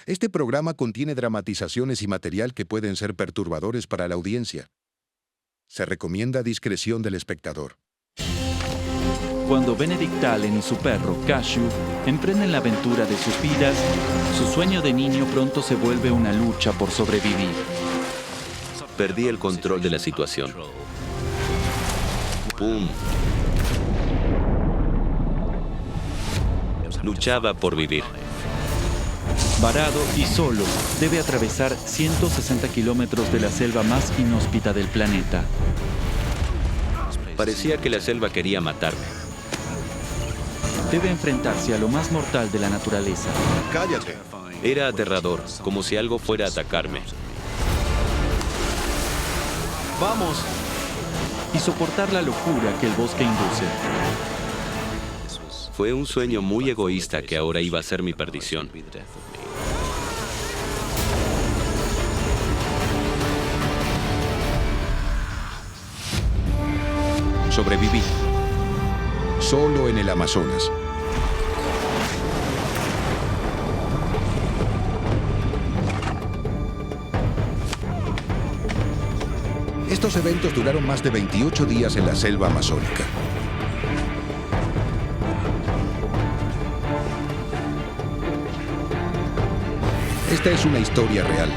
Este programa contiene dramatizaciones y material que pueden ser perturbadores para la audiencia. Se recomienda discreción del espectador. Cuando Benedict Allen y su perro, Cashew, emprenden la aventura de sus vidas, su sueño de niño pronto se vuelve una lucha por sobrevivir. Perdí el control de la situación. ¡Pum! Luchaba por vivir. Varado y solo, debe atravesar 160 kilómetros de la selva más inhóspita del planeta. Parecía que la selva quería matarme. Debe enfrentarse a lo más mortal de la naturaleza. ¡Cállate! Era aterrador, como si algo fuera a atacarme. ¡Vamos! Y soportar la locura que el bosque induce. Fue un sueño muy egoísta que ahora iba a ser mi perdición. Sobreviví. Solo en el Amazonas. Estos eventos duraron más de 28 días en la selva amazónica. Esta es una historia real.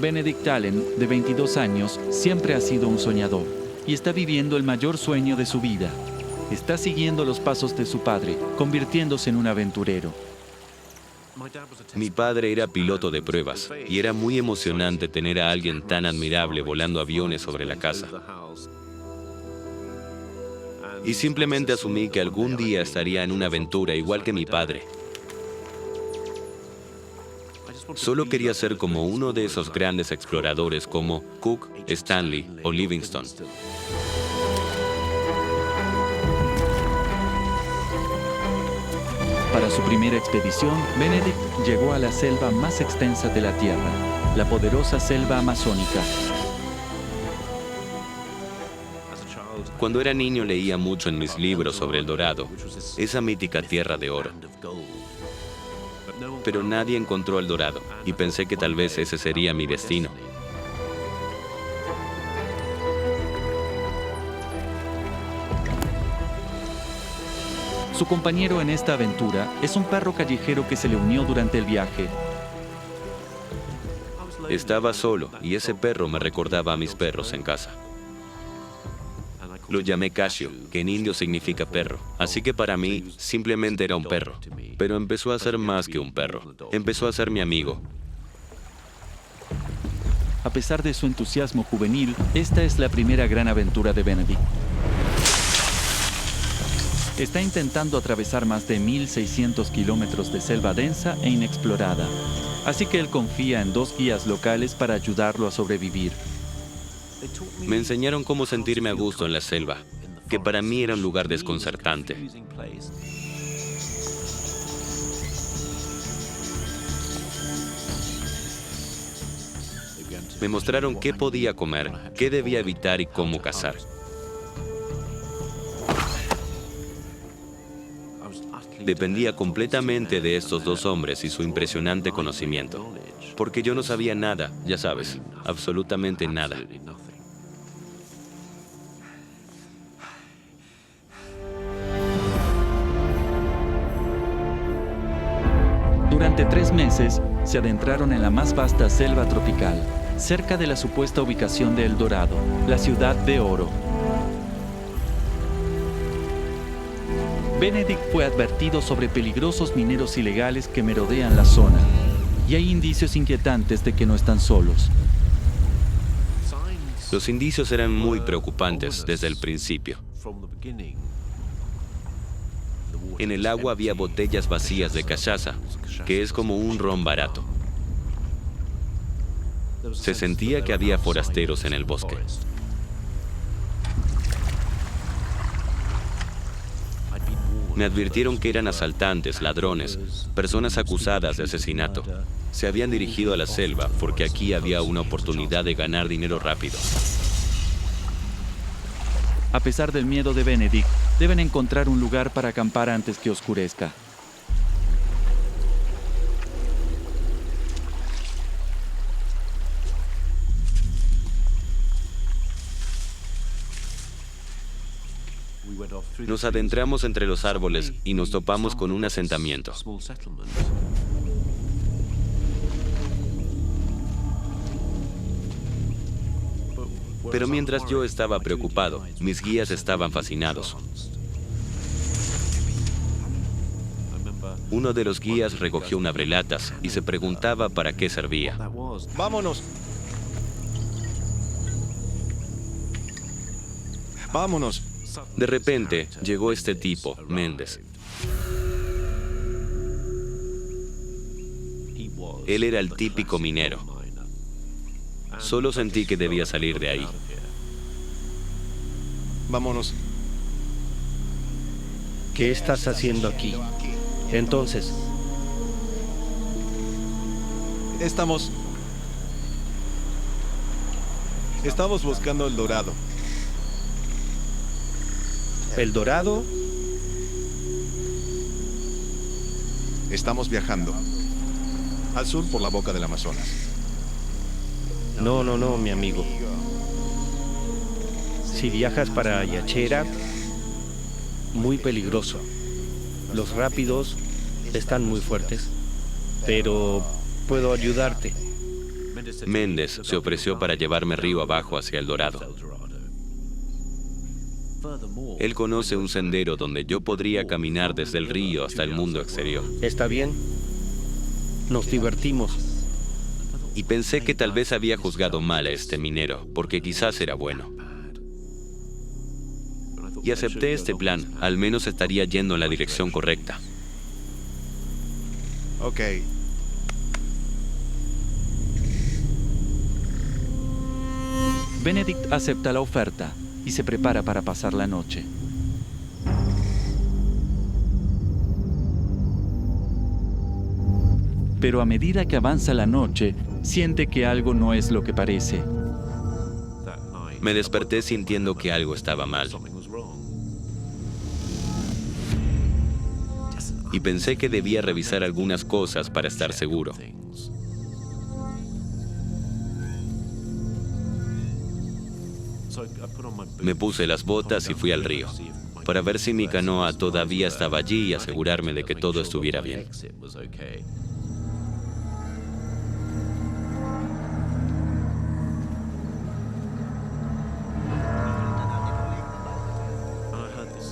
Benedict Allen, de 22 años, siempre ha sido un soñador y está viviendo el mayor sueño de su vida. Está siguiendo los pasos de su padre, convirtiéndose en un aventurero. Mi padre era piloto de pruebas y era muy emocionante tener a alguien tan admirable volando aviones sobre la casa. Y simplemente asumí que algún día estaría en una aventura igual que mi padre. Solo quería ser como uno de esos grandes exploradores como Cook, Stanley o Livingstone. Para su primera expedición, Benedict llegó a la selva más extensa de la Tierra, la poderosa selva amazónica. Cuando era niño leía mucho en mis libros sobre El Dorado, esa mítica tierra de oro. Pero nadie encontró El Dorado y pensé que tal vez ese sería mi destino. Su compañero en esta aventura es un perro callejero que se le unió durante el viaje. Estaba solo y ese perro me recordaba a mis perros en casa. Lo llamé Cashew, que en indio significa perro. Así que para mí simplemente era un perro. Pero empezó a ser más que un perro. Empezó a ser mi amigo. A pesar de su entusiasmo juvenil, esta es la primera gran aventura de Benedict. Está intentando atravesar más de 1.600 kilómetros de selva densa e inexplorada. Así que él confía en 2 guías locales para ayudarlo a sobrevivir. Me enseñaron cómo sentirme a gusto en la selva, que para mí era un lugar desconcertante. Me mostraron qué podía comer, qué debía evitar y cómo cazar. Dependía completamente de estos 2 hombres y su impresionante conocimiento, porque yo no sabía nada, ya sabes, absolutamente nada. Durante 3 meses, se adentraron en la más vasta selva tropical, cerca de la supuesta ubicación de El Dorado, la ciudad de oro. Benedict fue advertido sobre peligrosos mineros ilegales que merodean la zona, y hay indicios inquietantes de que no están solos. Los indicios eran muy preocupantes desde el principio. En el agua había botellas vacías de cachaza, que es como un ron barato. Se sentía que había forasteros en el bosque. Me advirtieron que eran asaltantes, ladrones, personas acusadas de asesinato. Se habían dirigido a la selva porque aquí había una oportunidad de ganar dinero rápido. A pesar del miedo de Benedict, deben encontrar un lugar para acampar antes que oscurezca. Nos adentramos entre los árboles y nos topamos con un asentamiento. Pero mientras yo estaba preocupado, mis guías estaban fascinados. Uno de los guías recogió un abrelatas y se preguntaba para qué servía. ¡Vámonos! ¡Vámonos! De repente, llegó este tipo, Méndez. Él era el típico minero. Solo sentí que debía salir de ahí. Vámonos. ¿Qué estás haciendo aquí? Entonces, Estamos buscando el dorado. ¿El dorado? Estamos viajando al sur por la boca del Amazonas. No, mi amigo. Si viajas para Yachera, muy peligroso. Los rápidos están muy fuertes, pero puedo ayudarte. Méndez se ofreció para llevarme río abajo hacia el Dorado. Él conoce un sendero donde yo podría caminar desde el río hasta el mundo exterior. ¿Está bien? Nos divertimos. Y pensé que tal vez había juzgado mal a este minero, porque quizás era bueno. Y acepté este plan, al menos estaría yendo en la dirección correcta. Ok. Benedict acepta la oferta y se prepara para pasar la noche. Pero a medida que avanza la noche, siente que algo no es lo que parece. Me desperté sintiendo que algo estaba mal. Y pensé que debía revisar algunas cosas para estar seguro. Me puse las botas y fui al río, para ver si mi canoa todavía estaba allí y asegurarme de que todo estuviera bien.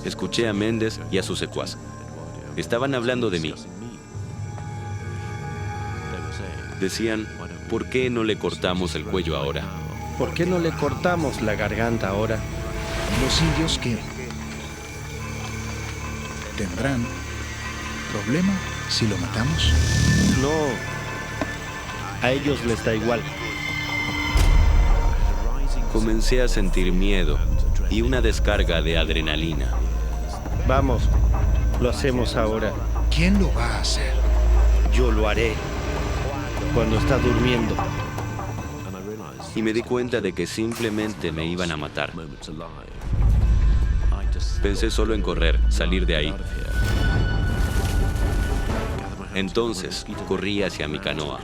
Escuché a Méndez y a su secuaz. Estaban hablando de mí. Decían, ¿por qué no le cortamos el cuello ahora? ¿Por qué no le cortamos la garganta ahora? ¿Los indios qué? ¿Tendrán problema si lo matamos? No. A ellos les da igual. Comencé a sentir miedo y una descarga de adrenalina. Vamos, lo hacemos ahora. ¿Quién lo va a hacer? Yo lo haré. Cuando está durmiendo. Y me di cuenta de que simplemente me iban a matar. Pensé solo en correr, salir de ahí. Entonces, corrí hacia mi canoa.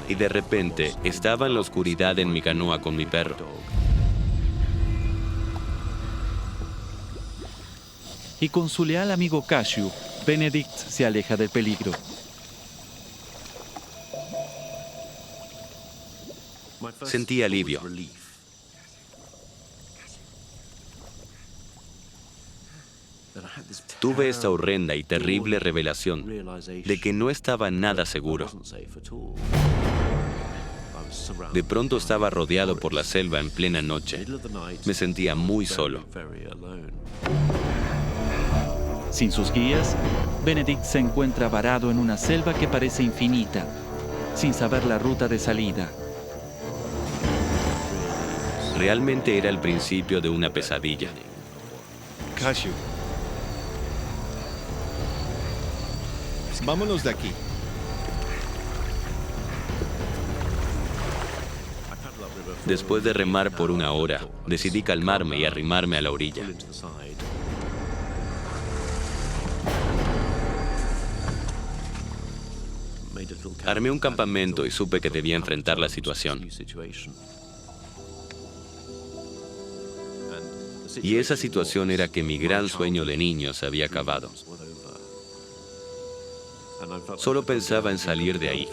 Y de repente, estaba en la oscuridad en mi canoa con mi perro. Y con su leal amigo Cashew, Benedict se aleja del peligro. Sentí alivio. Tuve esta horrenda y terrible revelación de que no estaba nada seguro. De pronto estaba rodeado por la selva en plena noche. Me sentía muy solo. Sin sus guías, Benedict se encuentra varado en una selva que parece infinita, sin saber la ruta de salida. Realmente era el principio de una pesadilla. Cashew. Vámonos de aquí. Después de remar por una hora, decidí calmarme y arrimarme a la orilla. Armé un campamento y supe que debía enfrentar la situación. Y esa situación era que mi gran sueño de niño se había acabado. Solo pensaba en salir de ahí.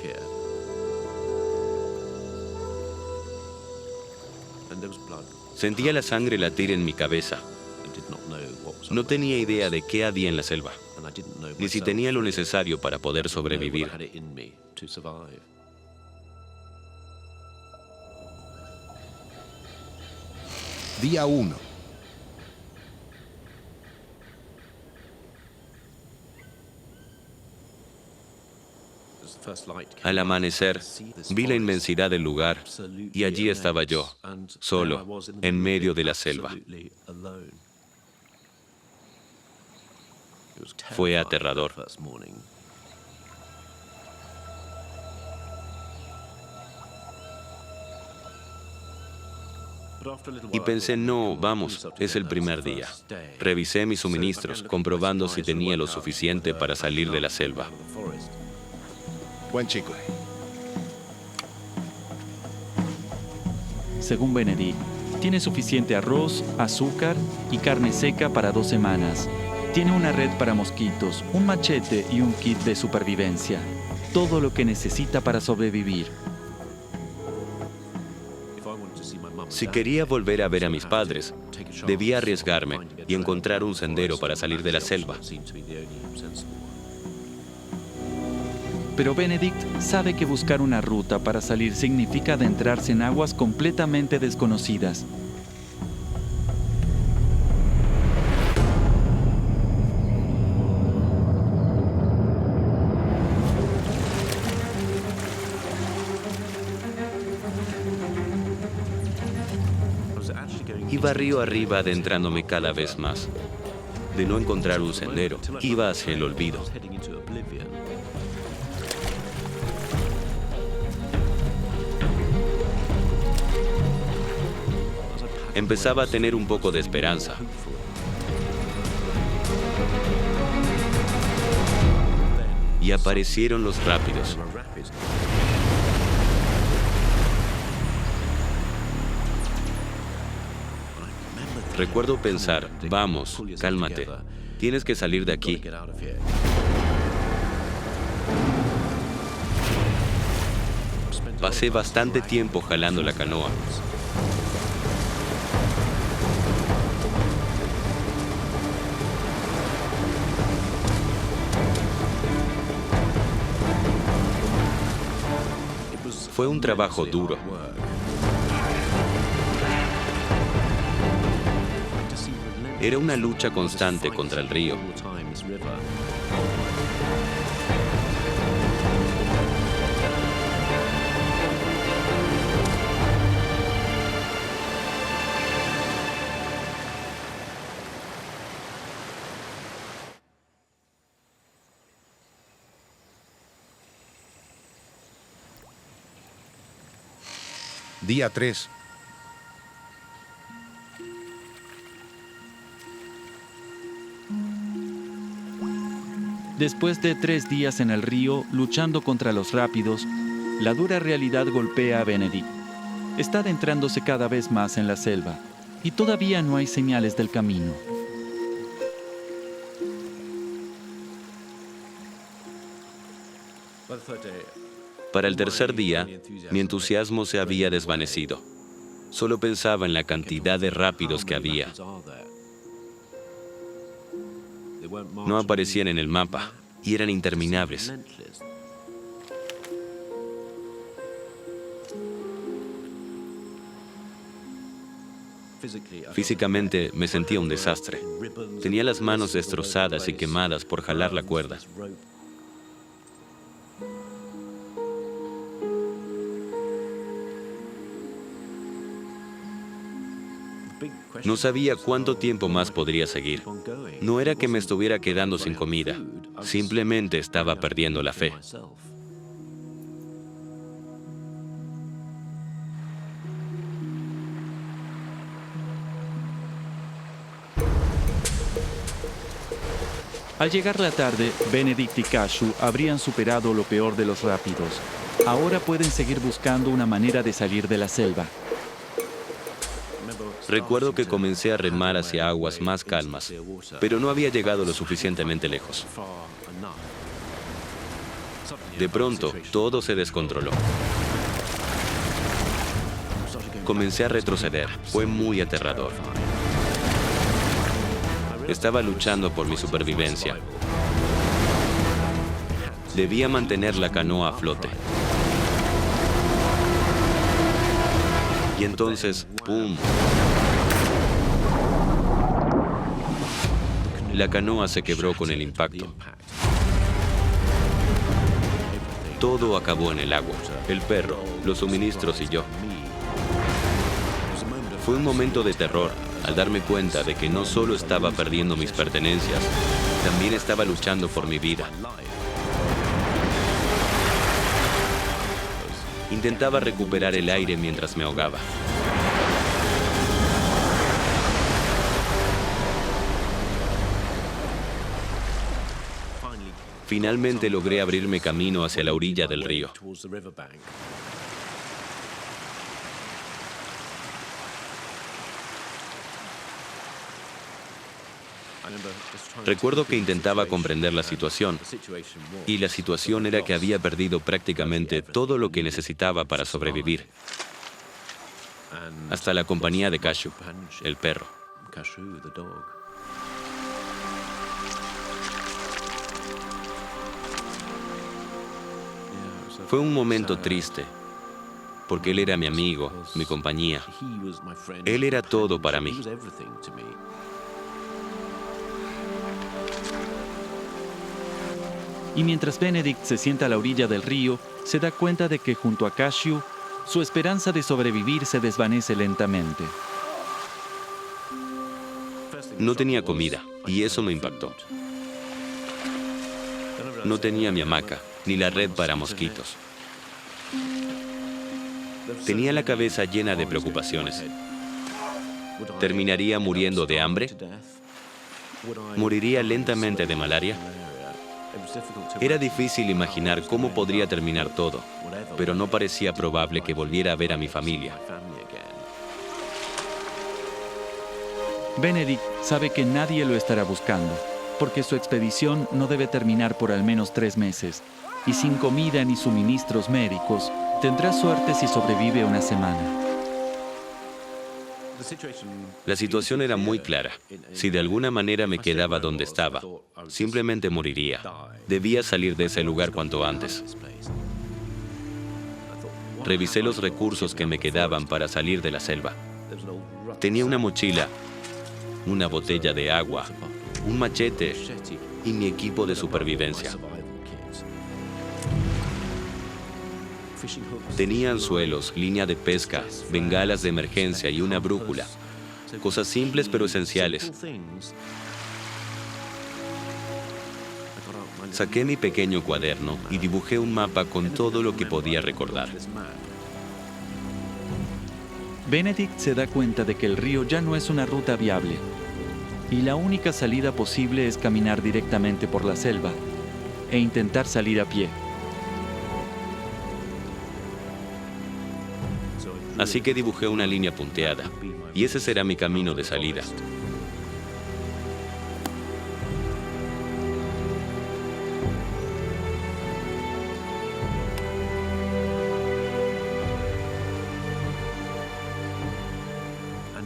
Sentía la sangre latir en mi cabeza. No tenía idea de qué había en la selva, ni si tenía lo necesario para poder sobrevivir. Día 1. Al amanecer, vi la inmensidad del lugar y allí estaba yo, solo, en medio de la selva. Fue aterrador. Y pensé, no, vamos, es el primer día. Revisé mis suministros, comprobando si tenía lo suficiente para salir de la selva. Buen chico. Según Benedict, tiene suficiente arroz, azúcar y carne seca para 2 semanas. Tiene una red para mosquitos, un machete y un kit de supervivencia. Todo lo que necesita para sobrevivir. Si quería volver a ver a mis padres, debía arriesgarme y encontrar un sendero para salir de la selva. Pero Benedict sabe que buscar una ruta para salir significa adentrarse en aguas completamente desconocidas. Iba río arriba adentrándome cada vez más. De no encontrar un sendero, iba hacia el olvido. Empezaba a tener un poco de esperanza. Y aparecieron los rápidos. Recuerdo pensar, vamos, cálmate, tienes que salir de aquí. Pasé bastante tiempo jalando la canoa. Fue un trabajo duro. Era una lucha constante contra el río. Día 3. Después de 3 días en el río luchando contra los rápidos, la dura realidad golpea a Benedict. Está adentrándose cada vez más en la selva y todavía no hay señales del camino. Para el tercer día, mi entusiasmo se había desvanecido. Solo pensaba en la cantidad de rápidos que había. No aparecían en el mapa y eran interminables. Físicamente me sentía un desastre. Tenía las manos destrozadas y quemadas por jalar la cuerda. No sabía cuánto tiempo más podría seguir. No era que me estuviera quedando sin comida, simplemente estaba perdiendo la fe. Al llegar la tarde, Benedict y Cashew habrían superado lo peor de los rápidos. Ahora pueden seguir buscando una manera de salir de la selva. Recuerdo que comencé a remar hacia aguas más calmas, pero no había llegado lo suficientemente lejos. De pronto, todo se descontroló. Comencé a retroceder. Fue muy aterrador. Estaba luchando por mi supervivencia. Debía mantener la canoa a flote. Y entonces, ¡pum! La canoa se quebró con el impacto. Todo acabó en el agua. El perro, los suministros y yo. Fue un momento de terror al darme cuenta de que no solo estaba perdiendo mis pertenencias, también estaba luchando por mi vida. Intentaba recuperar el aire mientras me ahogaba. Finalmente logré abrirme camino hacia la orilla del río. Recuerdo que intentaba comprender la situación, y la situación era que había perdido prácticamente todo lo que necesitaba para sobrevivir, hasta la compañía de Cashew, el perro. Fue un momento triste, porque él era mi amigo, mi compañía. Él era todo para mí. Y mientras Benedict se sienta a la orilla del río, se da cuenta de que junto a Cashew, su esperanza de sobrevivir se desvanece lentamente. No tenía comida, y eso me impactó. No tenía mi hamaca, ni la red para mosquitos. Tenía la cabeza llena de preocupaciones. ¿Terminaría muriendo de hambre? ¿Moriría lentamente de malaria? Era difícil imaginar cómo podría terminar todo, pero no parecía probable que volviera a ver a mi familia. Benedict sabe que nadie lo estará buscando, porque su expedición no debe terminar por al menos 3 meses, y sin comida ni suministros médicos, tendrá suerte si sobrevive una semana. La situación era muy clara. Si de alguna manera me quedaba donde estaba, simplemente moriría. Debía salir de ese lugar cuanto antes. Revisé los recursos que me quedaban para salir de la selva. Tenía una mochila, una botella de agua, un machete y mi equipo de supervivencia. Tenía anzuelos, línea de pesca, bengalas de emergencia y una brújula. Cosas simples pero esenciales. Saqué mi pequeño cuaderno y dibujé un mapa con todo lo que podía recordar. Benedict se da cuenta de que el río ya no es una ruta viable, y la única salida posible es caminar directamente por la selva e intentar salir a pie. Así que dibujé una línea punteada, y ese será mi camino de salida.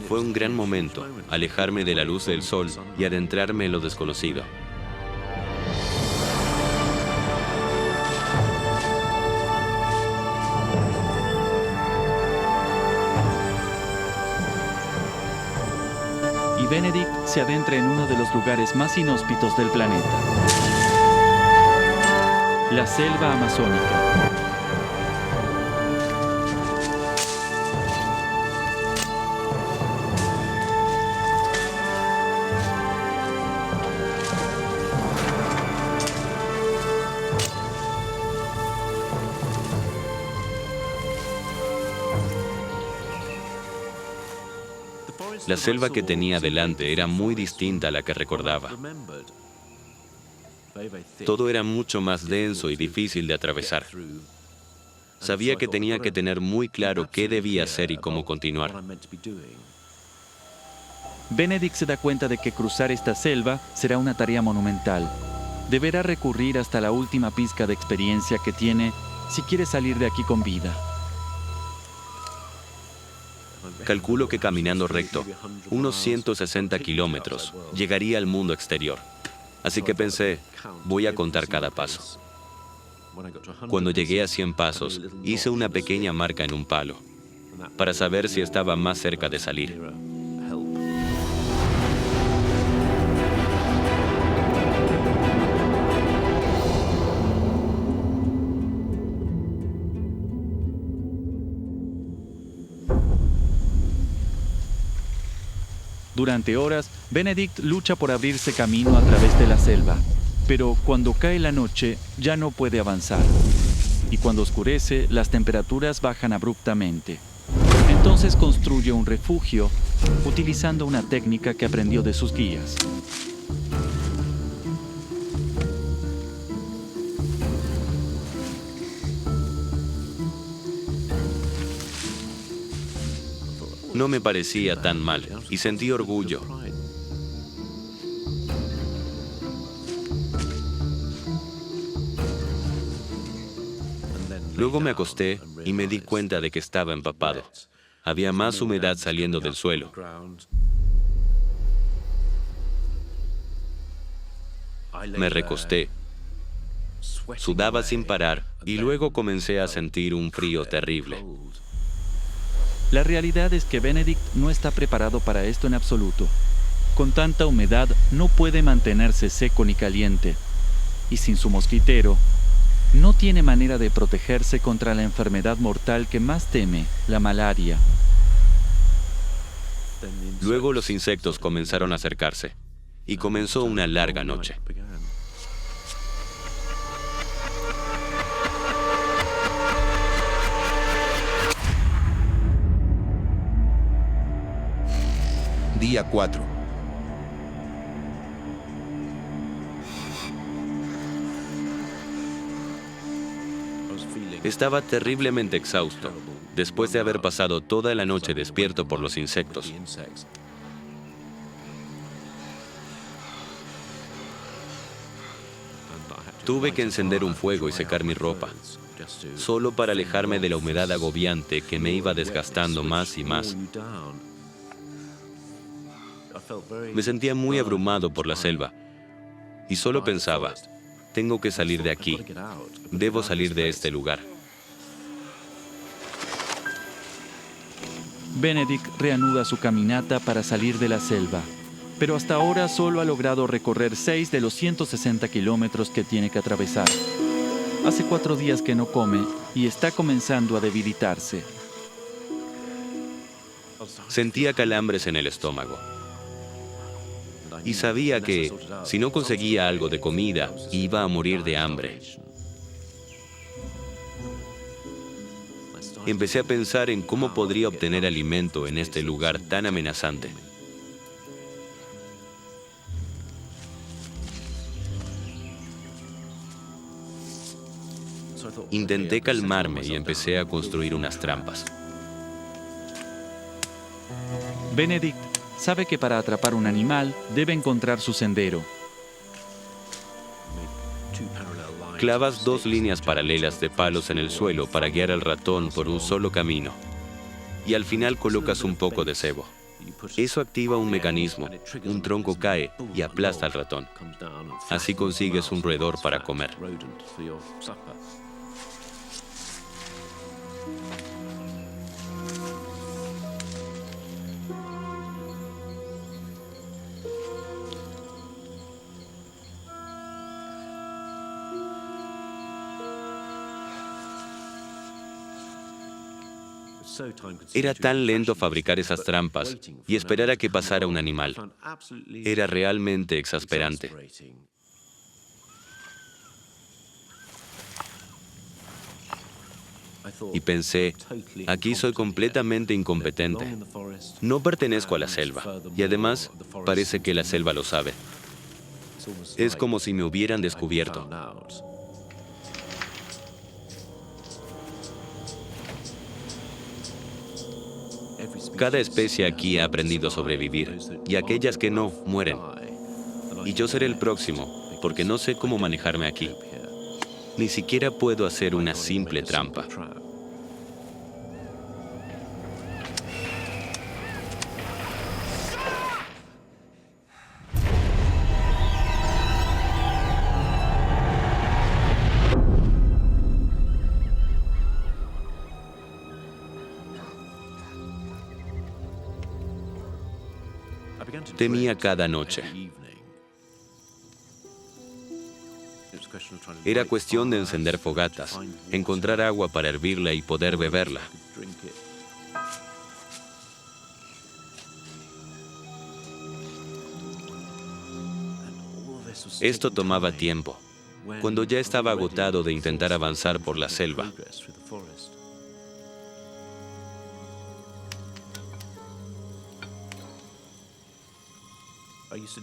Fue un gran momento, alejarme de la luz del sol y adentrarme en lo desconocido. Y Benedict se adentra en uno de los lugares más inhóspitos del planeta: la selva amazónica. La selva que tenía delante era muy distinta a la que recordaba. Todo era mucho más denso y difícil de atravesar. Sabía que tenía que tener muy claro qué debía hacer y cómo continuar. Benedict se da cuenta de que cruzar esta selva será una tarea monumental. Deberá recurrir hasta la última pizca de experiencia que tiene si quiere salir de aquí con vida. Calculo que caminando recto, unos 160 kilómetros, llegaría al mundo exterior. Así que pensé, voy a contar cada paso. Cuando llegué a 100 pasos, hice una pequeña marca en un palo, para saber si estaba más cerca de salir. Durante horas, Benedict lucha por abrirse camino a través de la selva, pero cuando cae la noche ya no puede avanzar. Y cuando oscurece, las temperaturas bajan abruptamente. Entonces construye un refugio utilizando una técnica que aprendió de sus guías. No me parecía tan mal y sentí orgullo. Luego me acosté y me di cuenta de que estaba empapado. Había más humedad saliendo del suelo. Me recosté. Sudaba sin parar y luego comencé a sentir un frío terrible. La realidad es que Benedict no está preparado para esto en absoluto. Con tanta humedad no puede mantenerse seco ni caliente. Y sin su mosquitero, no tiene manera de protegerse contra la enfermedad mortal que más teme, la malaria. Luego los insectos comenzaron a acercarse y comenzó una larga noche. Día 4. Estaba terriblemente exhausto, después de haber pasado toda la noche despierto por los insectos. Tuve que encender un fuego y secar mi ropa, solo para alejarme de la humedad agobiante que me iba desgastando más y más. Me sentía muy abrumado por la selva y solo pensaba, tengo que salir de aquí, debo salir de este lugar. Benedict reanuda su caminata para salir de la selva, pero hasta ahora solo ha logrado recorrer 6 de los 160 kilómetros que tiene que atravesar. Hace 4 días que no come y está comenzando a debilitarse. Sentía calambres en el estómago. Y sabía que, si no conseguía algo de comida, iba a morir de hambre. Empecé a pensar en cómo podría obtener alimento en este lugar tan amenazante. Intenté calmarme y empecé a construir unas trampas. Benedict sabe que para atrapar un animal debe encontrar su sendero. Clavas 2 líneas paralelas de palos en el suelo para guiar al ratón por un solo camino. Y al final colocas un poco de cebo. Eso activa un mecanismo. Un tronco cae y aplasta al ratón. Así consigues un roedor para comer. Era tan lento fabricar esas trampas y esperar a que pasara un animal. Era realmente exasperante. y pensé, aquí soy completamente incompetente. No pertenezco a la selva y además parece que la selva lo sabe. Es como si me hubieran descubierto. Cada especie aquí ha aprendido a sobrevivir y aquellas que no, mueren. Y yo seré el próximo, porque no sé cómo manejarme aquí. Ni siquiera puedo hacer una simple trampa. Temía cada noche. Era cuestión de encender fogatas, encontrar agua para hervirla y poder beberla. Esto tomaba tiempo. Cuando ya estaba agotado de intentar avanzar por la selva,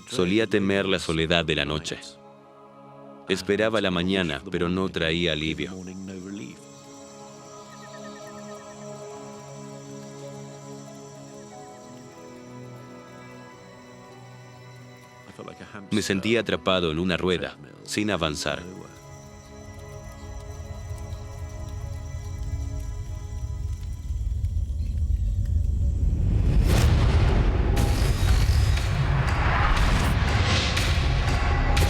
solía temer la soledad de la noche. Esperaba la mañana, pero no traía alivio. Me sentía atrapado en una rueda, sin avanzar.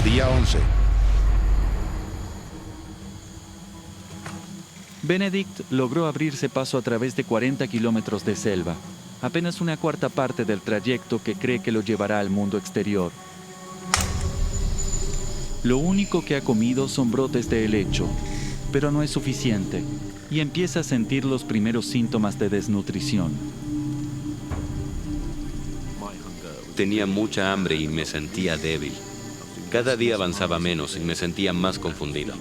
Día 11. Benedict logró abrirse paso a través de 40 kilómetros de selva, apenas una cuarta parte del trayecto que cree que lo llevará al mundo exterior. Lo único que ha comido son brotes de helecho, pero no es suficiente, y empieza a sentir los primeros síntomas de desnutrición. Tenía mucha hambre y me sentía débil. Cada día avanzaba menos y me sentía más confundido.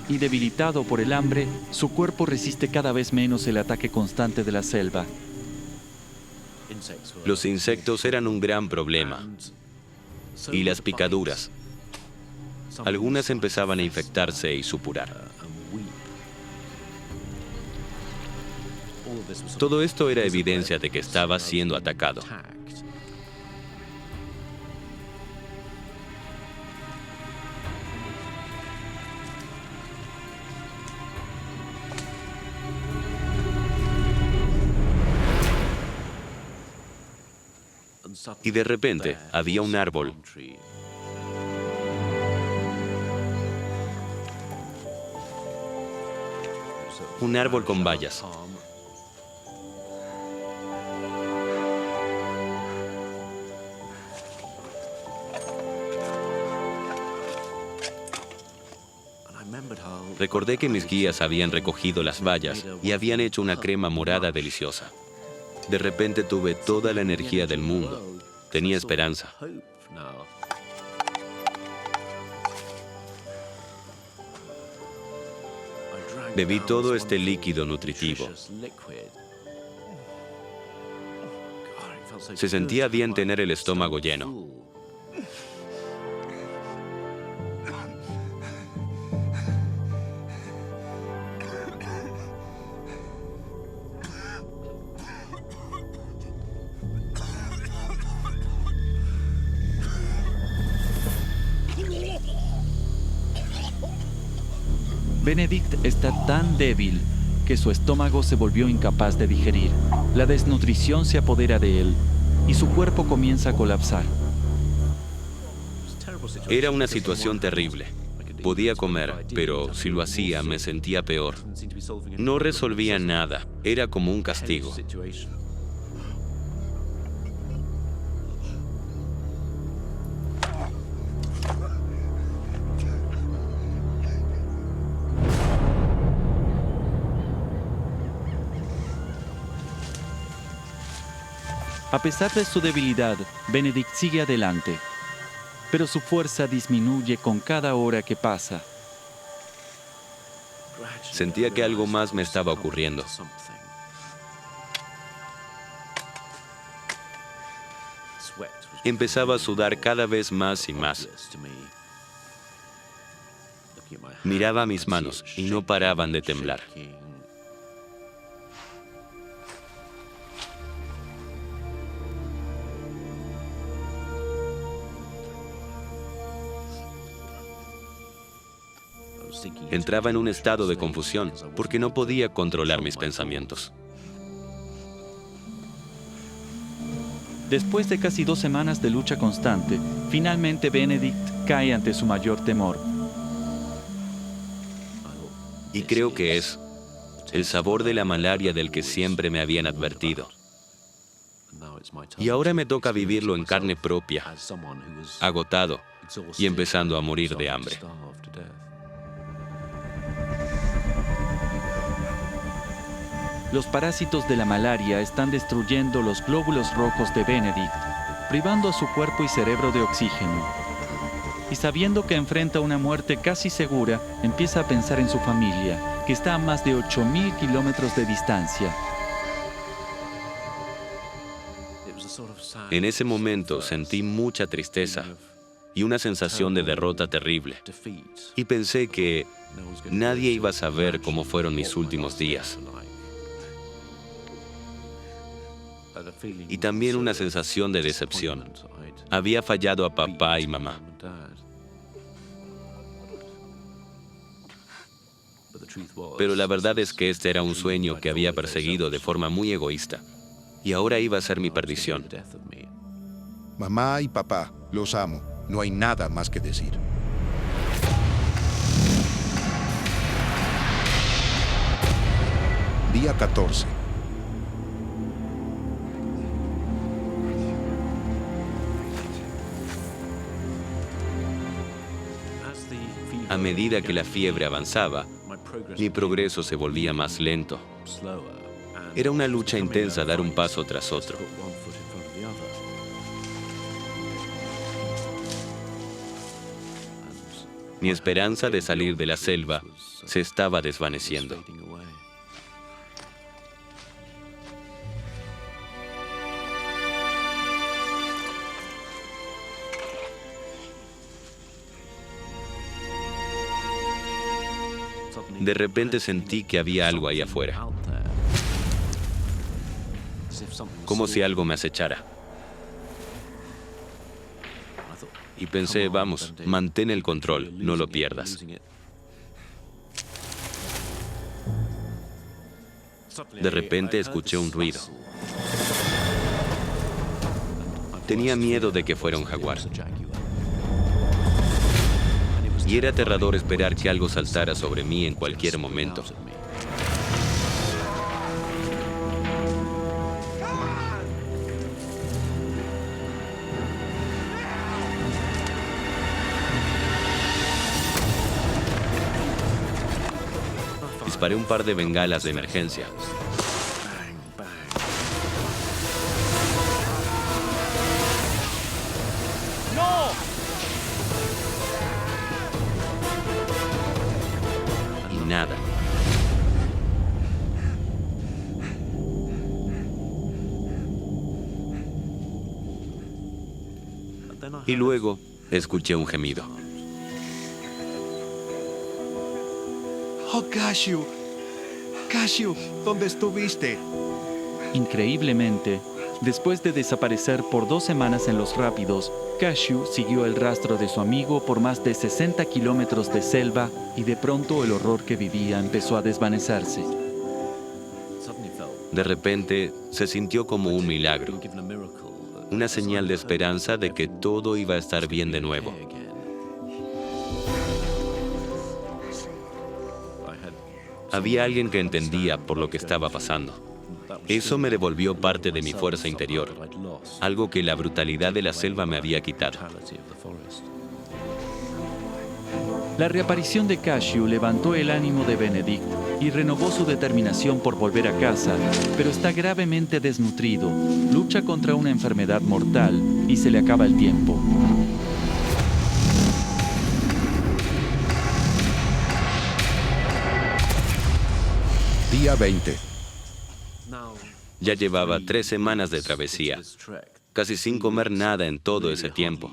Y debilitado por el hambre, su cuerpo resiste cada vez menos el ataque constante de la selva. Los insectos eran un gran problema. Y las picaduras. Algunas empezaban a infectarse y supurar. Todo esto era evidencia de que estaba siendo atacado. Y de repente había un árbol. Un árbol con bayas. Recordé que mis guías habían recogido las bayas y habían hecho una crema morada deliciosa. De repente tuve toda la energía del mundo. Tenía esperanza. Bebí todo este líquido nutritivo. Se sentía bien tener el estómago lleno. Benedict está tan débil que su estómago se volvió incapaz de digerir. La desnutrición se apodera de él y su cuerpo comienza a colapsar. Era una situación terrible. Podía comer, pero si lo hacía me sentía peor. No resolvía nada. Era como un castigo. A pesar de su debilidad, Benedict sigue adelante, pero su fuerza disminuye con cada hora que pasa. Sentía que algo más me estaba ocurriendo. Empezaba a sudar cada vez más y más. Miraba mis manos y no paraban de temblar. Entraba en un estado de confusión porque no podía controlar mis pensamientos. Después de casi 2 semanas de lucha constante, finalmente Benedict cae ante su mayor temor. Y creo que es el sabor de la malaria del que siempre me habían advertido. Y ahora me toca vivirlo en carne propia, agotado y empezando a morir de hambre. Los parásitos de la malaria están destruyendo los glóbulos rojos de Benedict, privando a su cuerpo y cerebro de oxígeno. Y sabiendo que enfrenta una muerte casi segura, empieza a pensar en su familia, que está a más de 8.000 kilómetros de distancia. En ese momento sentí mucha tristeza y una sensación de derrota terrible. Y pensé que nadie iba a saber cómo fueron mis últimos días. Y también una sensación de decepción. Había fallado a papá y mamá. Pero la verdad es que este era un sueño que había perseguido de forma muy egoísta. Y ahora iba a ser mi perdición. Mamá y papá, los amo. No hay nada más que decir. Día 14. A medida que la fiebre avanzaba, mi progreso se volvía más lento. Era una lucha intensa dar un paso tras otro. Mi esperanza de salir de la selva se estaba desvaneciendo. De repente sentí que había algo ahí afuera, como si algo me acechara. Y pensé, vamos, mantén el control, no lo pierdas. De repente escuché un ruido. Tenía miedo de que fuera un jaguar. Y era aterrador esperar que algo saltara sobre mí en cualquier momento. Disparé un par de bengalas de emergencia. Y nada. Y luego escuché un gemido. Oh, Cashew. Cashew, ¿dónde estuviste? Increíblemente, después de desaparecer por 2 semanas en los rápidos, Cashew siguió el rastro de su amigo por más de 60 kilómetros de selva y de pronto el horror que vivía empezó a desvanecerse. De repente se sintió como un milagro, una señal de esperanza de que todo iba a estar bien de nuevo. Había alguien que entendía por lo que estaba pasando. Eso me devolvió parte de mi fuerza interior, algo que la brutalidad de la selva me había quitado. La reaparición de Cashew levantó el ánimo de Benedict y renovó su determinación por volver a casa, pero está gravemente desnutrido, lucha contra una enfermedad mortal y se le acaba el tiempo. Día 20. Ya llevaba 3 semanas de travesía, casi sin comer nada en todo ese tiempo.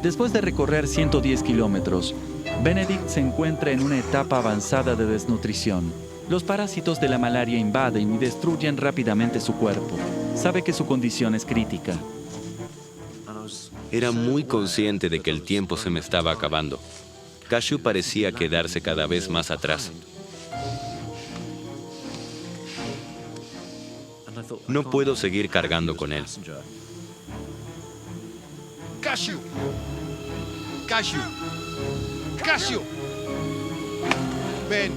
Después de recorrer 110 kilómetros, Benedict se encuentra en una etapa avanzada de desnutrición. Los parásitos de la malaria invaden y destruyen rápidamente su cuerpo. Sabe que su condición es crítica. Era muy consciente de que el tiempo se me estaba acabando. Cashew parecía quedarse cada vez más atrás. No puedo seguir cargando con él. Cashew. Cashew. Cashew. Ven.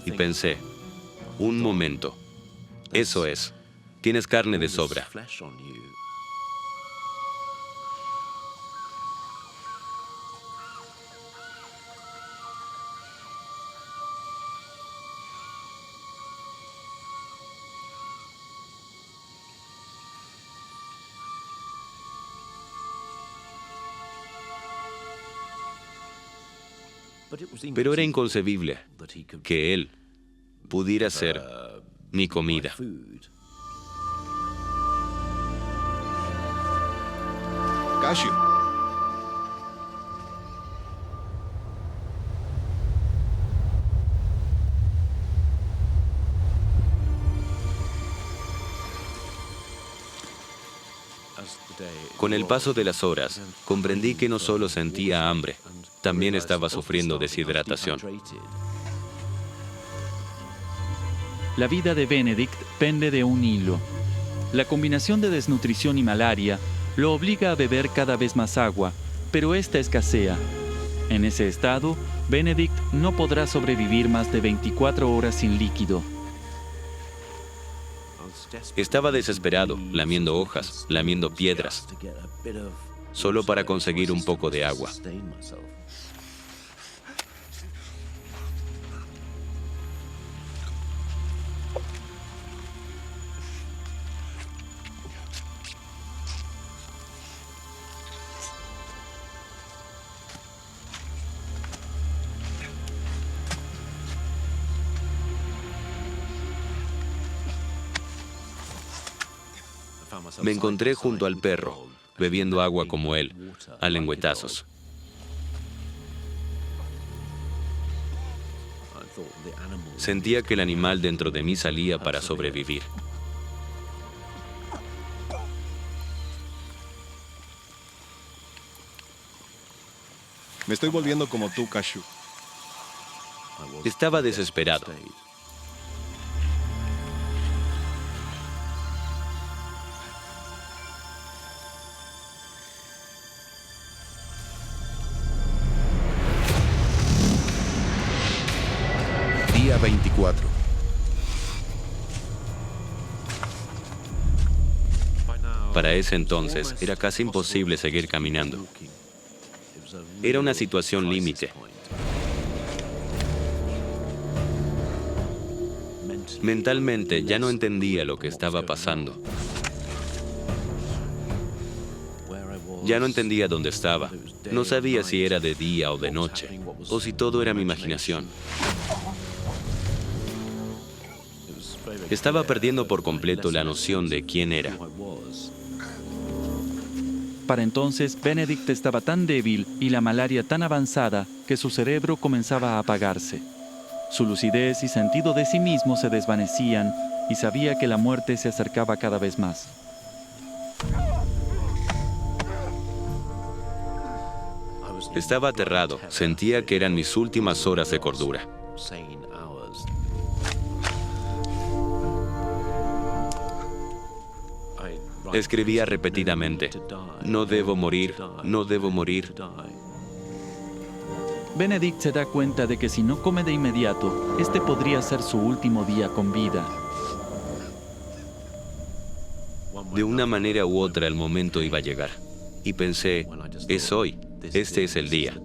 Y pensé, un momento, eso es, tienes carne de sobra. Pero era inconcebible que él pudiera ser mi comida. Cashew. Con el paso de las horas, comprendí que no solo sentía hambre, también estaba sufriendo deshidratación. La vida de Benedict pende de un hilo. La combinación de desnutrición y malaria lo obliga a beber cada vez más agua, pero esta escasea. En ese estado, Benedict no podrá sobrevivir más de 24 horas sin líquido. Estaba desesperado, lamiendo hojas, lamiendo piedras, solo para conseguir un poco de agua. Me encontré junto al perro, bebiendo agua como él, a lengüetazos. Sentía que el animal dentro de mí salía para sobrevivir. Me estoy volviendo como tú, Cashew. Estaba desesperado. Día 24. Para ese entonces, era casi imposible seguir caminando. Era una situación límite. Mentalmente ya no entendía lo que estaba pasando. Ya no entendía dónde estaba. No sabía si era de día o de noche, o si todo era mi imaginación. Estaba perdiendo por completo la noción de quién era. Para entonces, Benedict estaba tan débil y la malaria tan avanzada que su cerebro comenzaba a apagarse. Su lucidez y sentido de sí mismo se desvanecían y sabía que la muerte se acercaba cada vez más. Estaba aterrado. Sentía que eran mis últimas horas de cordura. Escribía repetidamente, no debo morir, no debo morir. Benedict se da cuenta de que si no come de inmediato, este podría ser su último día con vida. De una manera u otra el momento iba a llegar. Y pensé, es hoy, este es el día.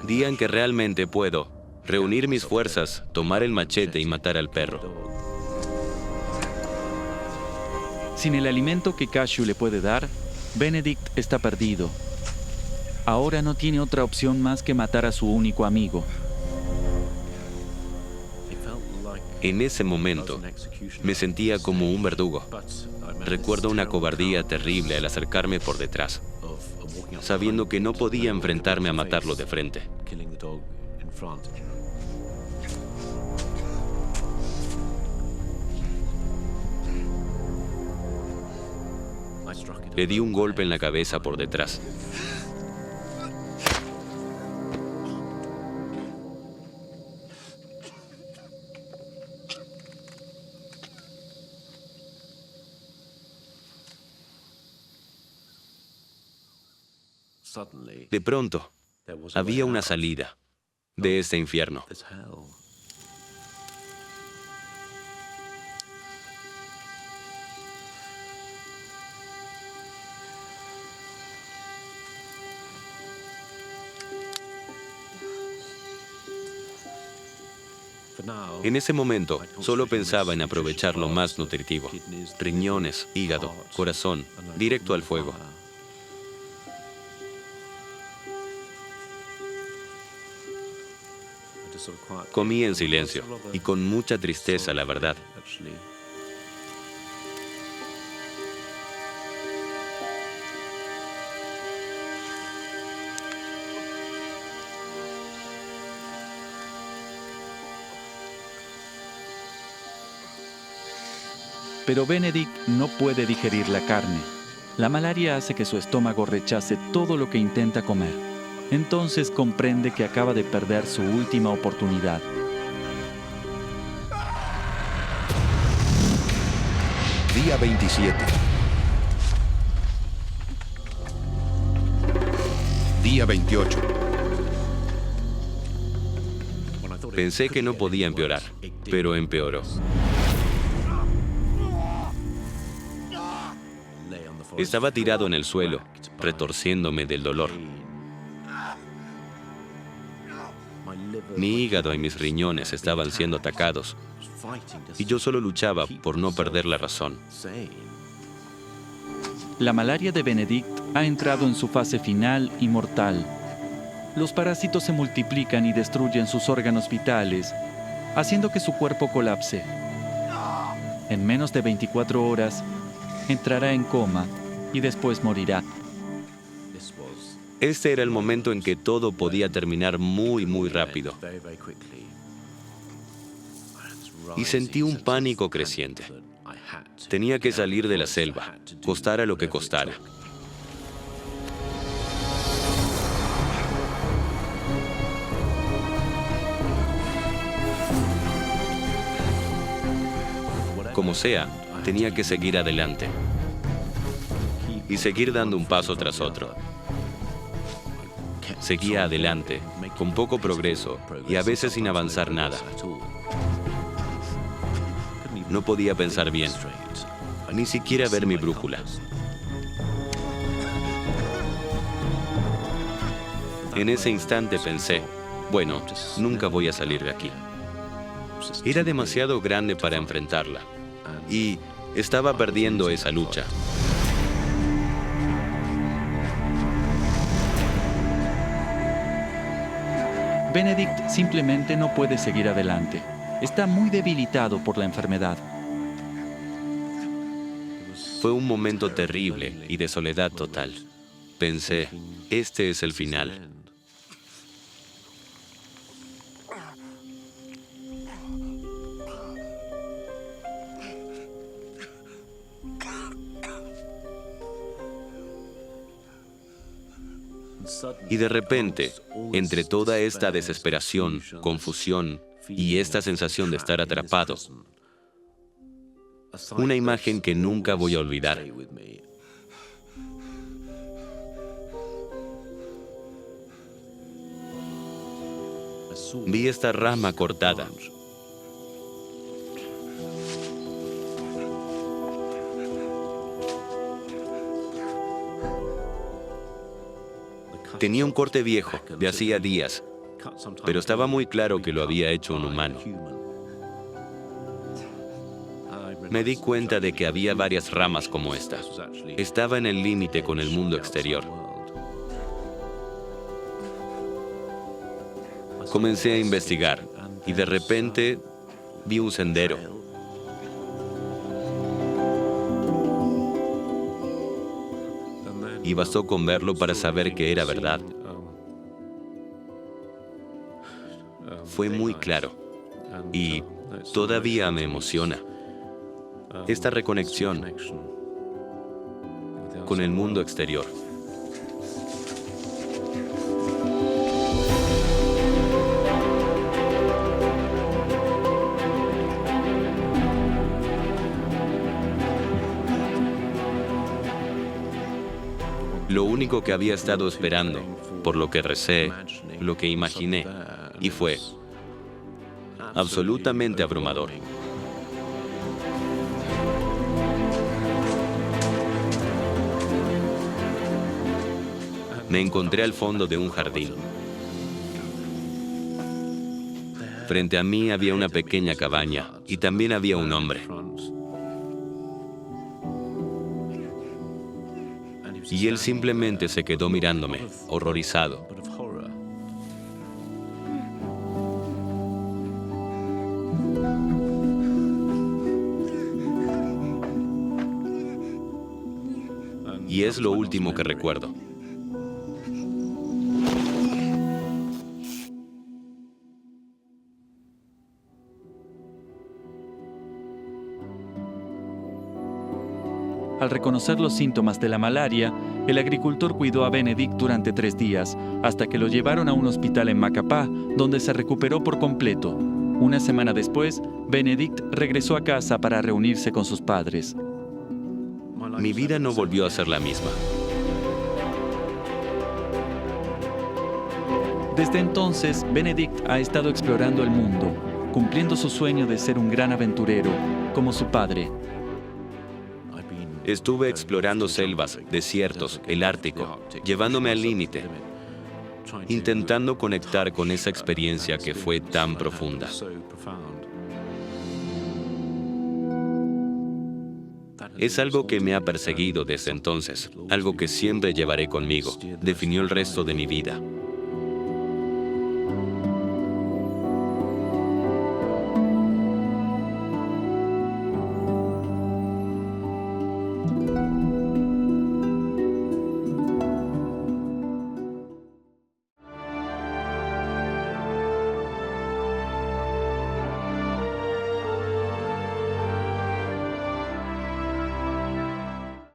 Día en que realmente puedo reunir mis fuerzas, tomar el machete y matar al perro. Sin el alimento que Cashew le puede dar, Benedict está perdido. Ahora no tiene otra opción más que matar a su único amigo. En ese momento, me sentía como un verdugo. Recuerdo una cobardía terrible al acercarme por detrás, sabiendo que no podía enfrentarme a matarlo de frente. Le di un golpe en la cabeza por detrás. De pronto, había una salida de este infierno. En ese momento, solo pensaba en aprovechar lo más nutritivo: riñones, hígado, corazón, directo al fuego. Comí en silencio y con mucha tristeza, la verdad. Pero Benedict no puede digerir la carne. La malaria hace que su estómago rechace todo lo que intenta comer. Entonces comprende que acaba de perder su última oportunidad. Día 27. Día 28. Pensé que no podía empeorar, pero empeoró. Estaba tirado en el suelo, retorciéndome del dolor. Mi hígado y mis riñones estaban siendo atacados, y yo solo luchaba por no perder la razón. La malaria de Benedict ha entrado en su fase final y mortal. Los parásitos se multiplican y destruyen sus órganos vitales, haciendo que su cuerpo colapse. En menos de 24 horas, entrará en coma y después morirá. Este era el momento en que todo podía terminar muy, muy rápido. Y sentí un pánico creciente. Tenía que salir de la selva, costara lo que costara. Como sea, tenía que seguir adelante y seguir dando un paso tras otro. Seguía adelante, con poco progreso y a veces sin avanzar nada. No podía pensar bien, ni siquiera ver mi brújula. En ese instante pensé, bueno, nunca voy a salir de aquí. Era demasiado grande para enfrentarla y estaba perdiendo esa lucha. Benedict simplemente no puede seguir adelante. Está muy debilitado por la enfermedad. Fue un momento terrible y de soledad total. Pensé, este es el final. Y de repente, entre toda esta desesperación, confusión y esta sensación de estar atrapado, una imagen que nunca voy a olvidar. Vi esta rama cortada. Tenía un corte viejo, de hacía días, pero estaba muy claro que lo había hecho un humano. me di cuenta de que había varias ramas como esta. Estaba en el límite con el mundo exterior. Comencé a investigar y de repente vi un sendero. Y bastó con verlo para saber que era verdad. Fue muy claro y todavía me emociona esta reconexión con el mundo exterior. Lo único que había estado esperando, por lo que recé, lo que imaginé, y fue absolutamente abrumador. Me encontré al fondo de un jardín. Frente a mí había una pequeña cabaña y también había un hombre. Y él simplemente se quedó mirándome, horrorizado. Y es lo último que recuerdo. Al reconocer los síntomas de la malaria, el agricultor cuidó a Benedict durante 3 días, hasta que lo llevaron a un hospital en Macapá, donde se recuperó por completo. Una semana después, Benedict regresó a casa para reunirse con sus padres. Mi vida no volvió a ser la misma. Desde entonces, Benedict ha estado explorando el mundo, cumpliendo su sueño de ser un gran aventurero, como su padre. Estuve explorando selvas, desiertos, el Ártico, llevándome al límite, intentando conectar con esa experiencia que fue tan profunda. Es algo que me ha perseguido desde entonces, algo que siempre llevaré conmigo, definió el resto de mi vida.